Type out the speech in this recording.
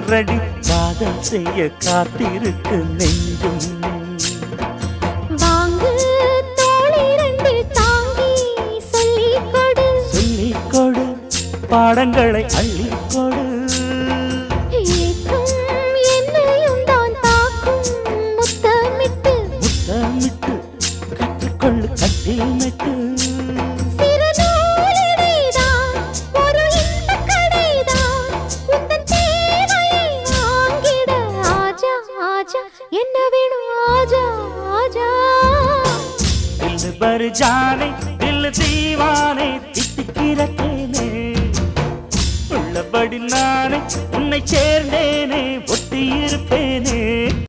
ready காதல் செய்ய காத்திருக்கு நெஞ்சும் வாங்கு தோளை ரெண்டு தாங்கி சொல்லிக் கொடு சொல்லிக் கொடு பாடங்களை அள்ளிக் கொடு ஏக்கும் என்னையும் தான் தாக்கும் முத்தமிட்டு முத்தமிட்டு கற்றுக்கொள்ளு கட்டில் மெட்டு சிறு நூலிடைதான் ஒரு இன்பக் கடைதான் உந்தன் தேவையை வாங்கிட ஆஜா ஆஜா என்ன வேணும் ஆஜா ஆஜா दिल भर जाने दिल दीवाने தித்திக்கிறேனே உள்ளபடி நானே உன்னை சேர்ந்தேனே ஒட்டி இருப்பேனே